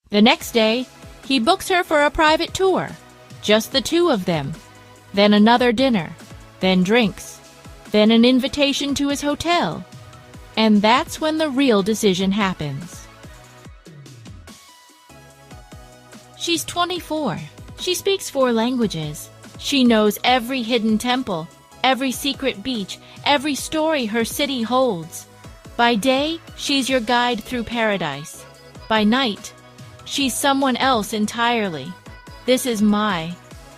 The next day, he books her for a private tour. Just the two of them. Then another dinner. Then drinks. Then an invitation to his hotel. And that's when the real decision happens. She's 24. She speaks 4 languages. She knows every hidden temple, every secret beach, every story her city holds. By day, she's your guide through paradise. By night, she's someone else entirely. This is Mai,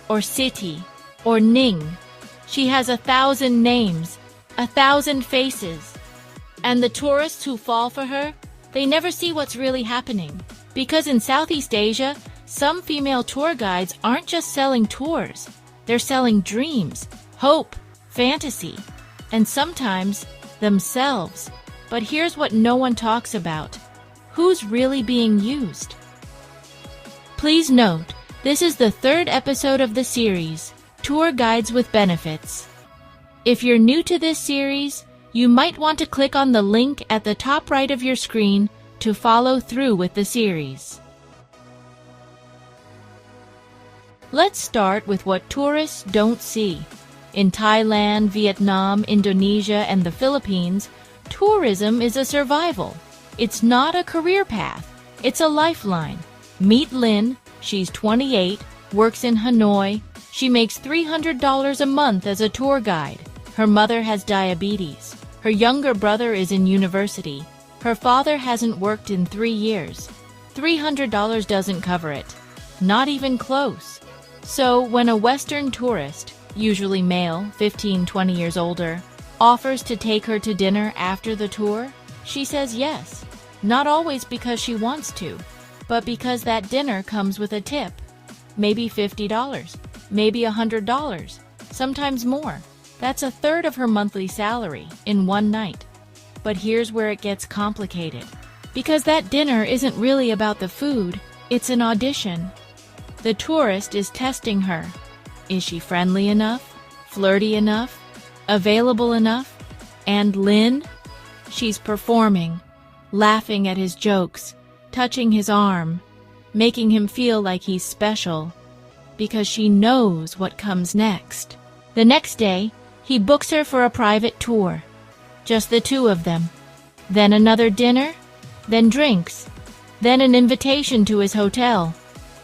or City, or Ning. She has 1,000 names, 1,000 faces. And the tourists who fall for her, they never see what's really happening. Because in Southeast Asia, some female tour guides aren't just selling tours. They're selling dreams, hope, fantasy, and sometimes themselves. But here's what no one talks about. Who's really being used? Please note, this is the 3rd episode of the series, Tour Guides with Benefits. If you're new to this series, you might want to click on the link at the top right of your screen to follow through with the series. Let's start with what tourists don't see. In Thailand, Vietnam, Indonesia, and the Philippines, tourism is a survival. It's not a career path. It's a lifeline. Meet Lynn. She's 28, works in Hanoi. She makes $300 a month as a tour guide. Her mother has diabetes. Her younger brother is in university. Her father hasn't worked in 3 years. $300 doesn't cover it. Not even close. So when a Western tourist, usually male, 15, 20 years older, offers to take her to dinner after the tour, she says yes. Not always because she wants to, but because that dinner comes with a tip. Maybe $50, maybe $100, sometimes more. That's 1/3 of her monthly salary in one night. But here's where it gets complicated. Because that dinner isn't really about the food, it's an audition. The tourist is testing her. Is she friendly enough? Flirty enough? Available enough? And Lynn? She's performing, laughing at his jokes, touching his arm, making him feel like he's special, because she knows what comes next. The next day, he books her for a private tour. Just the two of them. Then another dinner, then drinks, then an invitation to his hotel.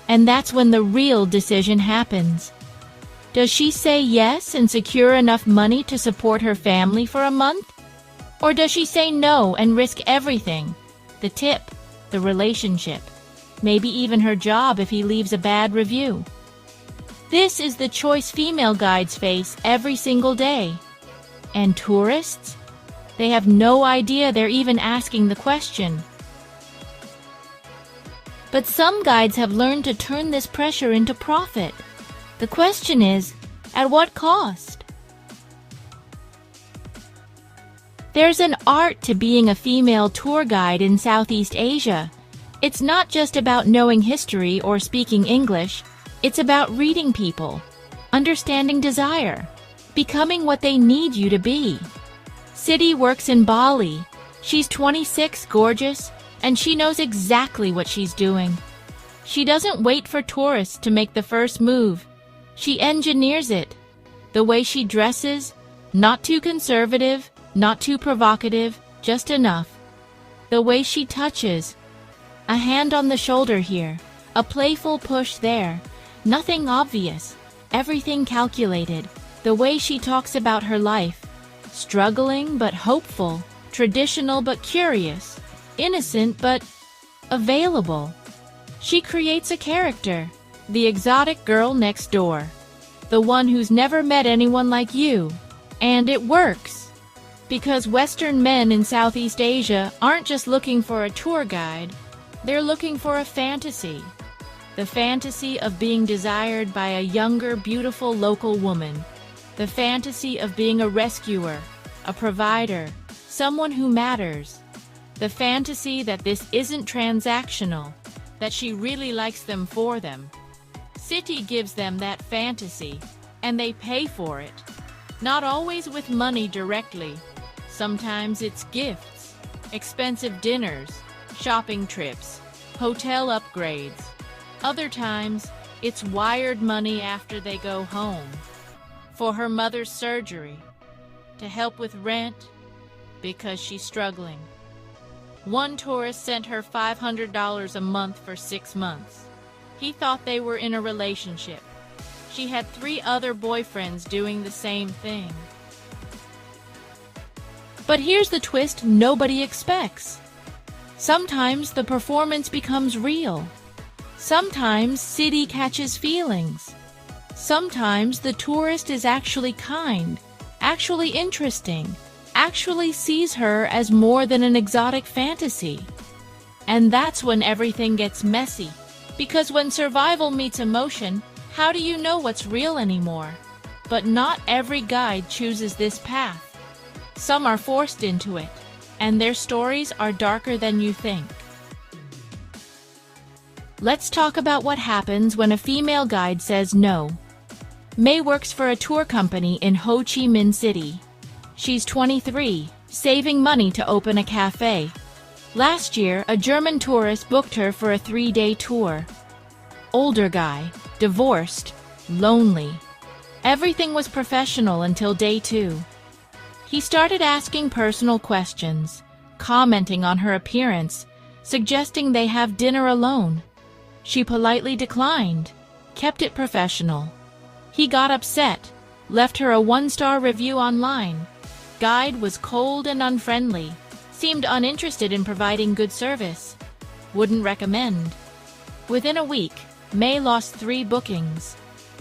And that's when the real decision happens. Does she say yes and secure enough money to support her family for a month? Or does she say no and risk everything? The tip, the relationship, maybe even her job if he leaves a bad review. This is the choice female guides face every single day. And tourists? They have no idea they're even asking the question. But some guides have learned to turn this pressure into profit. The question is, at what cost? There's an art to being a female tour guide in Southeast Asia. It's not just about knowing history or speaking English. It's about reading people, understanding desire, becoming what they need you to be. City works in Bali. She's 26, gorgeous, and she knows exactly what she's doing. She doesn't wait for tourists to make the first move. She engineers it. The way she dresses, not too conservative, not too provocative, just enough. The way she touches, a hand on the shoulder here, a playful push there, nothing obvious, everything calculated. The way she talks about her life, struggling but hopeful, traditional but curious, innocent but available. She creates a character, the exotic girl next door, the one who's never met anyone like you. And it works. Because Western men in Southeast Asia aren't just looking for a tour guide, they're looking for a fantasy. The fantasy of being desired by a younger, beautiful local woman. The fantasy of being a rescuer, a provider, someone who matters. The fantasy that this isn't transactional, that she really likes them for them. City gives them that fantasy, and they pay for it. Not always with money directly. Sometimes it's gifts, expensive dinners, shopping trips, hotel upgrades. Other times, it's wired money after they go home. For her mother's surgery, to help with rent, because she's struggling. One tourist sent her $500 a month for 6 months. He thought they were in a relationship. She had 3 other boyfriends doing the same thing. But here's the twist nobody expects. Sometimes the performance becomes real. Sometimes city catches feelings. Sometimes the tourist is actually kind, actually interesting, actually sees her as more than an exotic fantasy. And that's when everything gets messy. Because when survival meets emotion, how do you know what's real anymore? But not every guide chooses this path. Some are forced into it, and their stories are darker than you think. Let's talk about what happens when a female guide says no. May works for a tour company in Ho Chi Minh City. She's 23, saving money to open a cafe. Last year, a German tourist booked her for a 3-day tour. Older guy, divorced, lonely. Everything was professional until day 2. He started asking personal questions, commenting on her appearance, suggesting they have dinner alone. She politely declined, kept it professional. He got upset, left her a 1-star review online. Guide was cold and unfriendly, seemed uninterested in providing good service. Wouldn't recommend. Within a week, May lost 3 bookings.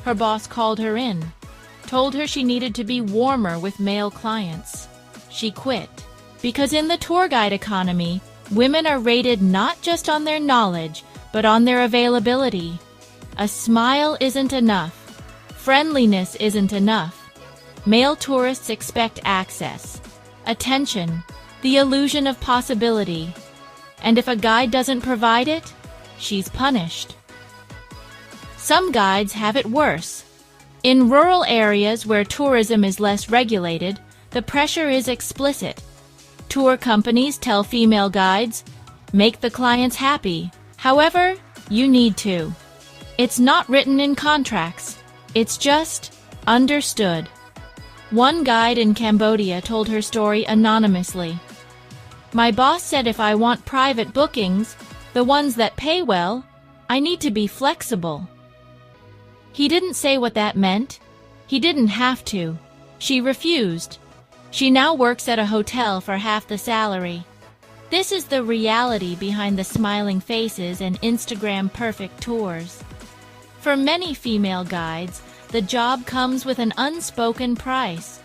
Her boss called her in, told her she needed to be warmer with male clients. She quit. Because in the tour guide economy, women are rated not just on their knowledge, but on their availability. A smile isn't enough. Friendliness isn't enough. Male tourists expect access, attention, the illusion of possibility. And if a guide doesn't provide it, she's punished. Some guides have it worse. In rural areas where tourism is less regulated, the pressure is explicit. Tour companies tell female guides, make the clients happy. However, you need to. It's not written in contracts. It's just understood. One guide in Cambodia told her story anonymously. My boss said if I want private bookings, the ones that pay well, I need to be flexible. He didn't say what that meant. He didn't have to. She refused. She now works at a hotel for half the salary. This is the reality behind the smiling faces and Instagram perfect tours. For many female guides, the job comes with an unspoken price,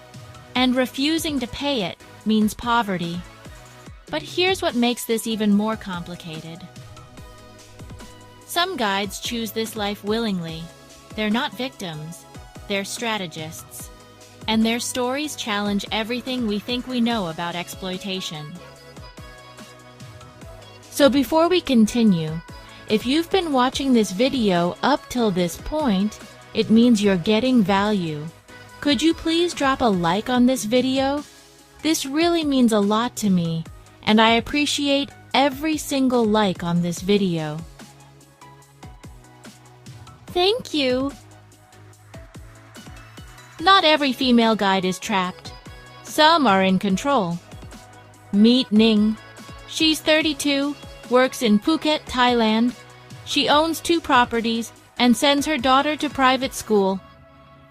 and refusing to pay it means poverty. But here's what makes this even more complicated. Some guides choose this life willingly. They're not victims, they're strategists. And their stories challenge everything we think we know about exploitation. So before we continue, if you've been watching this video up till this point, it means you're getting value. Could you please drop a like on this video? This really means a lot to me, and I appreciate every single like on this video. Thank you. Not every female guide is trapped. Some are in control. Meet Ning. She's 32, works in Phuket, Thailand. She owns 2 properties and sends her daughter to private school.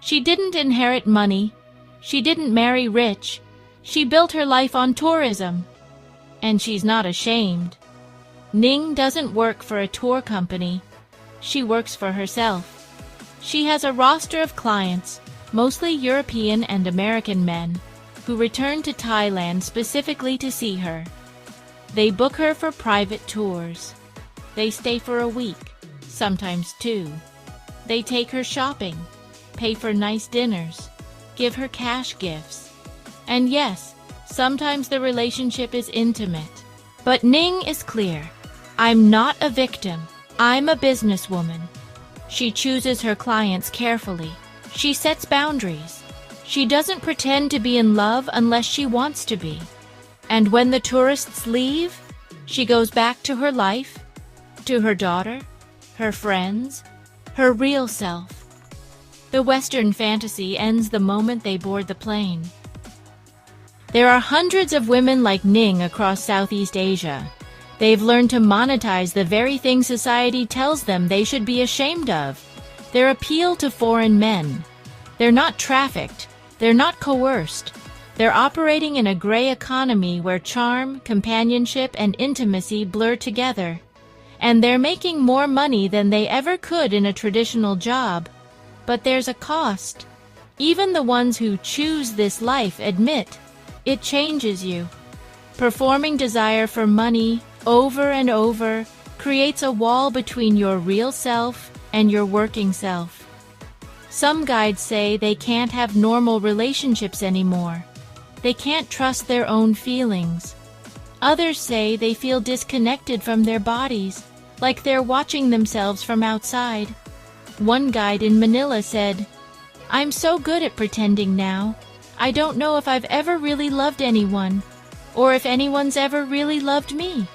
She didn't inherit money. She didn't marry rich. She built her life on tourism. And she's not ashamed. Ning doesn't work for a tour company. She works for herself. She has a roster of clients, mostly European and American men, who return to Thailand specifically to see her. They book her for private tours. They stay for a week, sometimes 2. They take her shopping, pay for nice dinners, give her cash gifts. And yes, sometimes the relationship is intimate. But Ning is clear. I'm not a victim. I'm a businesswoman. She chooses her clients carefully. She sets boundaries. She doesn't pretend to be in love unless she wants to be. And when the tourists leave, she goes back to her life, to her daughter, her friends, her real self. The Western fantasy ends the moment they board the plane. There are hundreds of women like Ning across Southeast Asia. They've learned to monetize the very thing society tells them they should be ashamed of: their appeal to foreign men. They're not trafficked. They're not coerced. They're operating in a gray economy where charm, companionship, and intimacy blur together. And they're making more money than they ever could in a traditional job. But there's a cost. Even the ones who choose this life admit it changes you. Performing desire for money over and over creates a wall between your real self and your working self. Some guides say they can't have normal relationships anymore. They can't trust their own feelings. Others say they feel disconnected from their bodies, like they're watching themselves from outside. One guide in Manila said, "I'm so good at pretending now. I don't know if I've ever really loved anyone, or if anyone's ever really loved me."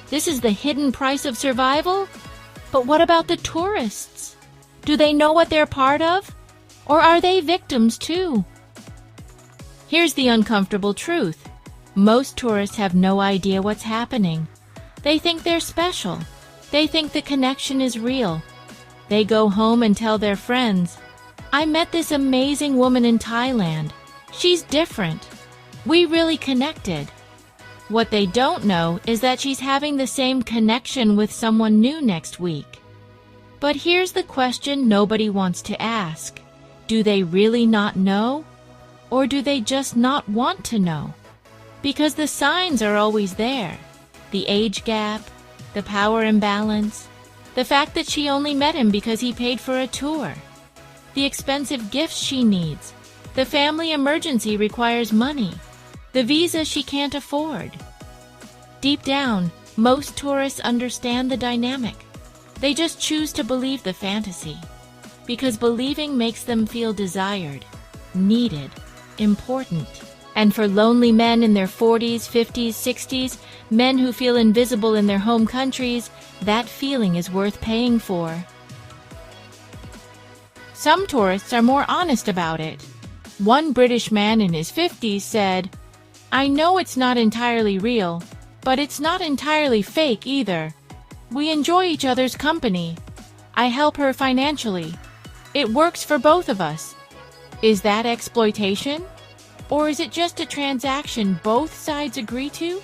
This is the hidden price of survival? But what about the tourists? Do they know what they're part of? Or are they victims too? Here's the uncomfortable truth. Most tourists have no idea what's happening. They think they're special. They think the connection is real. They go home and tell their friends, "I met this amazing woman in Thailand. She's different. We really connected." What they don't know is that she's having the same connection with someone new next week. But here's the question nobody wants to ask. Do they really not know? Or do they just not want to know? Because the signs are always there. The age gap, the power imbalance, the fact that she only met him because he paid for a tour, the expensive gifts she needs, the family emergency requires money, the visa she can't afford. Deep down, most tourists understand the dynamic. They just choose to believe the fantasy, because believing makes them feel desired, needed, important. And for lonely men in their 40s, 50s, 60s, men who feel invisible in their home countries, that feeling is worth paying for. Some tourists are more honest about it. One British man in his 50s said, "I know it's not entirely real, but it's not entirely fake either. We enjoy each other's company. I help her financially. It works for both of us." Is that exploitation? Or is it just a transaction both sides agree to?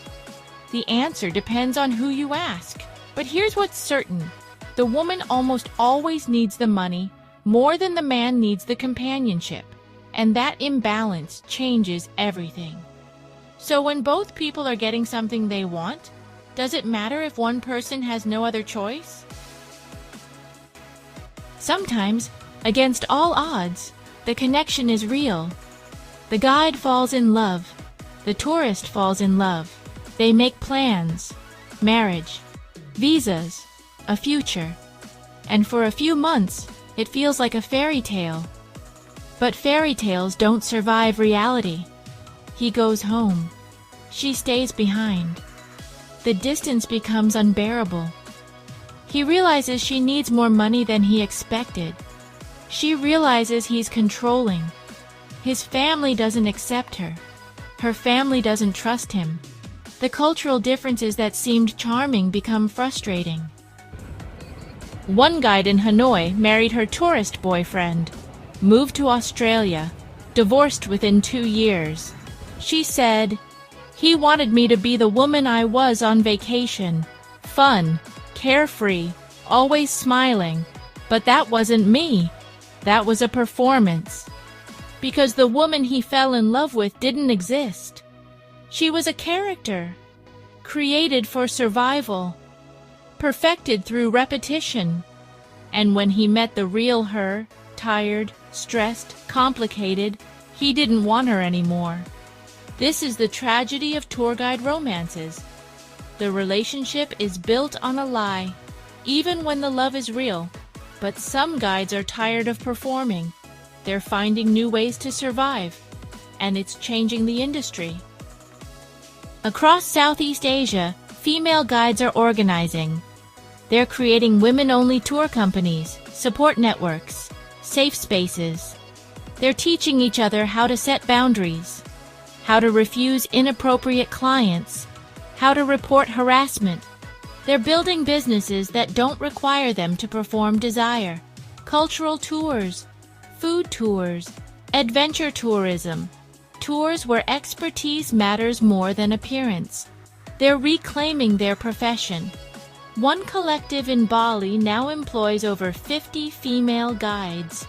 The answer depends on who you ask. But here's what's certain. The woman almost always needs the money more than the man needs the companionship. And that imbalance changes everything. So when both people are getting something they want, does it matter if one person has no other choice? Sometimes, against all odds, the connection is real. The guide falls in love. The tourist falls in love. They make plans, marriage, visas, a future. And for a few months, it feels like a fairy tale. But fairy tales don't survive reality. He goes home. She stays behind. The distance becomes unbearable. He realizes she needs more money than he expected. She realizes he's controlling. His family doesn't accept her. Her family doesn't trust him. The cultural differences that seemed charming become frustrating. One guide in Hanoi married her tourist boyfriend, moved to Australia, divorced within 2 years. She said, "He wanted me to be the woman I was on vacation, fun, carefree, always smiling, but that wasn't me. That was a performance." Because the woman he fell in love with didn't exist. She was a character, created for survival, perfected through repetition. And when he met the real her, tired, stressed, complicated, he didn't want her anymore. This is the tragedy of tour guide romances. The relationship is built on a lie, even when the love is real. But some guides are tired of performing. They're finding new ways to survive, and it's changing the industry. Across Southeast Asia, female guides are organizing. They're creating women-only tour companies, support networks, safe spaces. They're teaching each other how to set boundaries, how to refuse inappropriate clients, how to report harassment. They're building businesses that don't require them to perform desire. Cultural tours, food tours, adventure tourism, tours where expertise matters more than appearance. They're reclaiming their profession. One collective in Bali now employs over 50 female guides.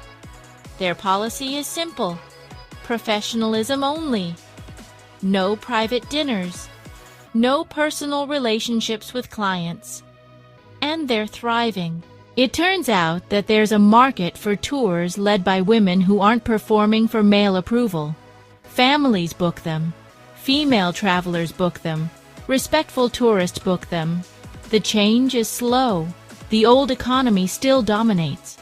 Their policy is simple: professionalism only. No private dinners. No personal relationships with clients. And they're thriving. It turns out that there's a market for tours led by women who aren't performing for male approval. Families book them. Female travelers book them. Respectful tourists book them. The change is slow. The old economy still dominates.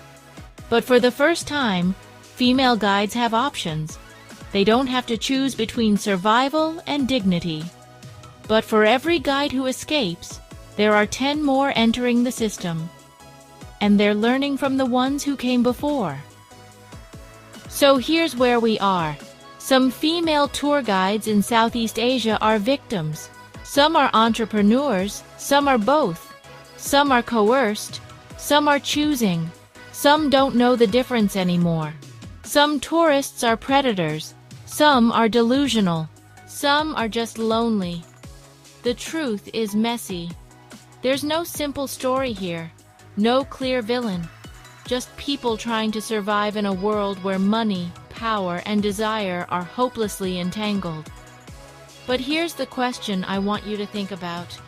But for the first time, female guides have options. They don't have to choose between survival and dignity. But for every guide who escapes, there are 10 more entering the system. And they're learning from the ones who came before. So here's where we are. Some female tour guides in Southeast Asia are victims. Some are entrepreneurs, some are both. Some are coerced, some are choosing. Some don't know the difference anymore. Some tourists are predators, some are delusional, some are just lonely. The truth is messy. There's no simple story here, no clear villain. Just people trying to survive in a world where money, power, and desire are hopelessly entangled. But here's the question I want you to think about.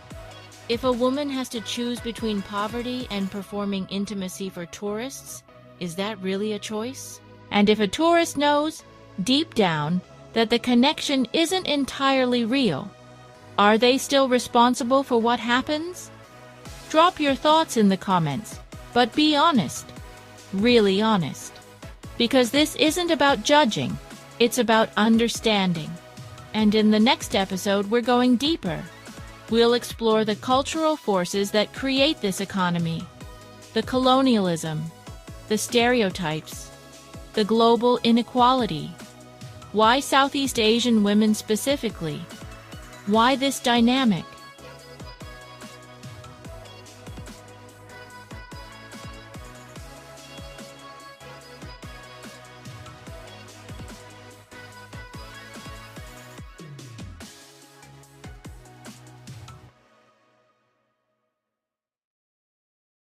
If a woman has to choose between poverty and performing intimacy for tourists, is that really a choice? And if a tourist knows, deep down, that the connection isn't entirely real, are they still responsible for what happens? Drop your thoughts in the comments, but be honest, really honest. Because this isn't about judging, it's about understanding. And in the next episode, we're going deeper. We'll explore the cultural forces that create this economy, the colonialism, the stereotypes, the global inequality. Why Southeast Asian women specifically? Why this dynamic?